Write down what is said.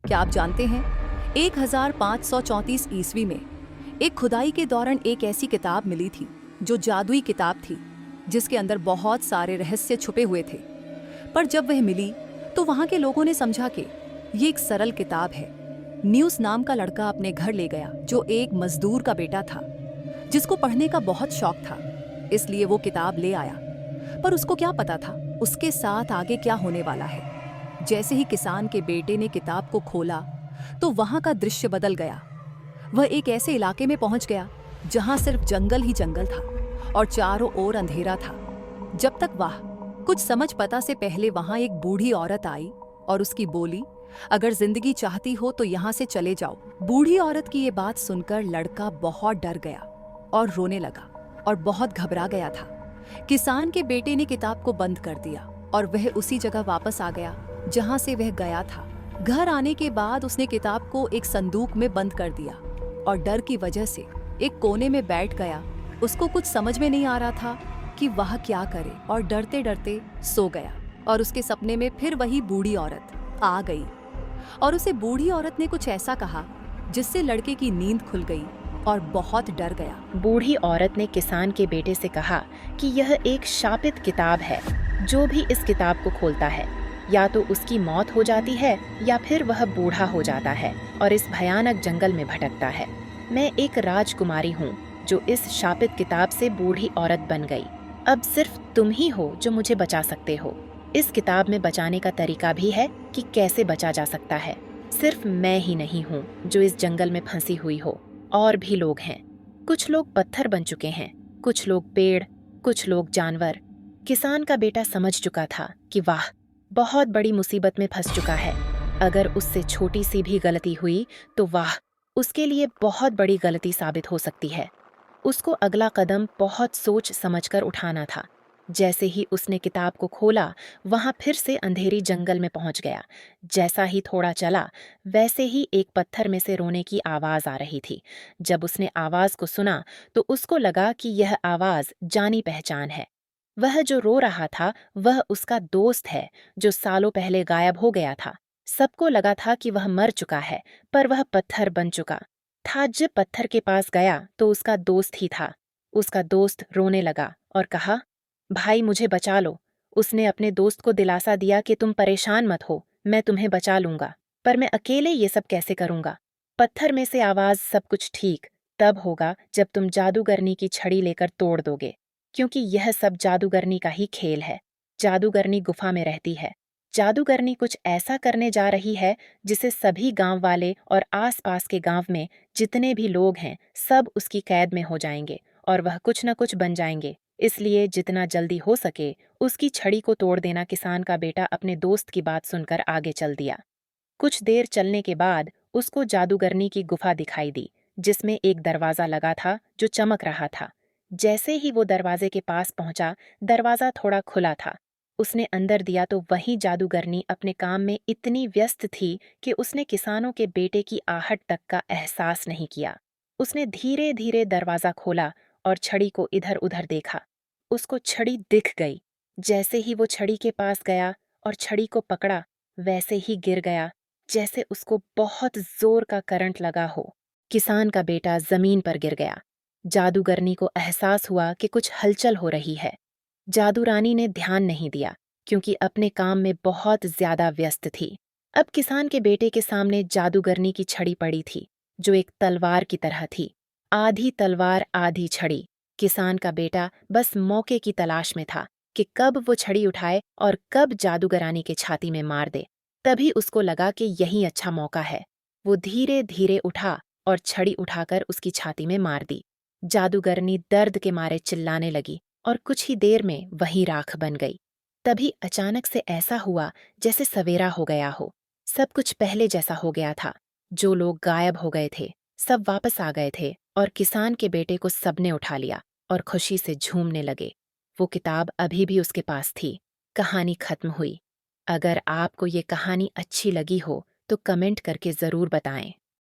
क्या आप जानते हैं 1534 ईस्वी में एक खुदाई के दौरान एक ऐसी किताब मिली थी जो जादुई किताब थी, जिसके अंदर बहुत सारे रहस्य छुपे हुए थे। पर जब वह मिली तो वहां के लोगों ने समझा कि ये एक सरल किताब है। न्यूज़ नाम का लड़का अपने घर ले गया, जो एक मजदूर का बेटा था, जिसको पढ़ने का बहुत शौक था। इसलिए वो किताब ले आया। पर उसको क्या पता था उसके साथ आगे क्या होने वाला है। जैसे ही किसान के बेटे ने किताब को खोला तो वहां का दृश्य बदल गया। वह एक ऐसे इलाके में पहुंच गया जहां सिर्फ जंगल ही जंगल था और चारों ओर अंधेरा था। जब तक वह कुछ समझ पता से पहले वहां एक बूढ़ी औरत आई और उसकी बोली, अगर जिंदगी चाहती हो तो यहाँ से चले जाओ। बूढ़ी औरत की ये बात सुनकर लड़का बहुत डर गया और रोने लगा और बहुत घबरा गया था। किसान के बेटे ने किताब को बंद कर दिया और वह उसी जगह वापस आ गया जहां से वह गया था। घर आने के बाद उसने किताब को एक संदूक में बंद कर दिया और डर की वजह से एक कोने में बैठ गया। उसको कुछ समझ में नहीं आ रहा था कि वह क्या करे और डरते डरते सो गया। और उसके सपने में फिर वही बूढ़ी औरत आ गई और उसे बूढ़ी औरत ने कुछ ऐसा कहा जिससे लड़के की नींद खुल गई और बहुत डर गया। बूढ़ी औरत ने किसान के बेटे से कहा कि यह एक शापित किताब है। जो भी इस किताब को खोलता है या तो उसकी मौत हो जाती है या फिर वह बूढ़ा हो जाता है और इस भयानक जंगल में भटकता है। मैं एक राजकुमारी हूँ जो इस शापित किताब से बूढ़ी औरत बन गई। अब सिर्फ तुम ही हो जो मुझे बचा सकते हो। इस किताब में बचाने का तरीका भी है कि कैसे बचा जा सकता है। सिर्फ मैं ही नहीं हूँ जो इस जंगल में फंसी हुई हो, और भी लोग हैं। कुछ लोग पत्थर बन चुके हैं, कुछ लोग पेड़, कुछ लोग जानवर। किसान का बेटा समझ चुका था कि वाह, बहुत बड़ी मुसीबत में फंस चुका है। अगर उससे छोटी सी भी गलती हुई तो वाह, उसके लिए बहुत बड़ी गलती साबित हो सकती है। उसको अगला कदम बहुत सोच समझकर उठाना था। जैसे ही उसने किताब को खोला, वहां फिर से अंधेरी जंगल में पहुंच गया। जैसा ही थोड़ा चला, वैसे ही एक पत्थर में से रोने की आवाज आ रही थी। जब उसने आवाज को सुना तो उसको लगा कि यह आवाज जानी पहचान है। वह जो रो रहा था वह उसका दोस्त है जो सालों पहले गायब हो गया था। सबको लगा था कि वह मर चुका है, पर वह पत्थर बन चुका था। जब पत्थर के पास गया तो उसका दोस्त ही था। उसका दोस्त रोने लगा और कहा, भाई मुझे बचा लो। उसने अपने दोस्त को दिलासा दिया कि तुम परेशान मत हो, मैं तुम्हें बचा लूंगा। पर मैं अकेले ये सब कैसे करूंगा? पत्थर में से आवाज, सब कुछ ठीक तब होगा जब तुम जादूगरनी की छड़ी लेकर तोड़ दोगे, क्योंकि यह सब जादूगरनी का ही खेल है। जादूगरनी गुफा में रहती है। जादूगरनी कुछ ऐसा करने जा रही है जिसे सभी गांव वाले और आसपास के गांव में जितने भी लोग हैं सब उसकी कैद में हो जाएंगे और वह कुछ न कुछ बन जाएंगे। इसलिए जितना जल्दी हो सके उसकी छड़ी को तोड़ देना। किसान का बेटा अपने दोस्त की बात सुनकर आगे चल दिया। कुछ देर चलने के बाद उसको जादूगरनी की गुफा दिखाई दी, जिसमें एक दरवाजा लगा था जो चमक रहा था। जैसे ही वो दरवाजे के पास पहुंचा, दरवाजा थोड़ा खुला था। उसने अंदर दिया तो वही जादूगरनी अपने काम में इतनी व्यस्त थी कि उसने किसानों के बेटे की आहट तक का एहसास नहीं किया। उसने धीरे धीरे दरवाजा खोला और छड़ी को इधर उधर देखा। उसको छड़ी दिख गई। जैसे ही वो छड़ी के पास गया और छड़ी को पकड़ा, वैसे ही गिर गया जैसे उसको बहुत जोर का करंट लगा हो। किसान का बेटा जमीन पर गिर गया। जादूगरनी को एहसास हुआ कि कुछ हलचल हो रही है। जादू रानी ने ध्यान नहीं दिया क्योंकि अपने काम में बहुत ज्यादा व्यस्त थी। अब किसान के बेटे के सामने जादूगरनी की छड़ी पड़ी थी, जो एक तलवार की तरह थी। आधी तलवार आधी छड़ी। किसान का बेटा बस मौके की तलाश में था कि कब वो छड़ी उठाए और कब जादूगरानी के छाती में मार दे। तभी उसको लगा कि यही अच्छा मौका है। वो धीरे धीरे उठा और छड़ी उठाकर उसकी छाती में मार दी। जादूगरनी दर्द के मारे चिल्लाने लगी और कुछ ही देर में वही राख बन गई। तभी अचानक से ऐसा हुआ जैसे सवेरा हो गया हो। सब कुछ पहले जैसा हो गया था। जो लोग गायब हो गए थे सब वापस आ गए थे और किसान के बेटे को सबने उठा लिया और खुशी से झूमने लगे। वो किताब अभी भी उसके पास थी। कहानी खत्म हुई। अगर आपको ये कहानी अच्छी लगी हो तो कमेंट करके जरूर बताएं।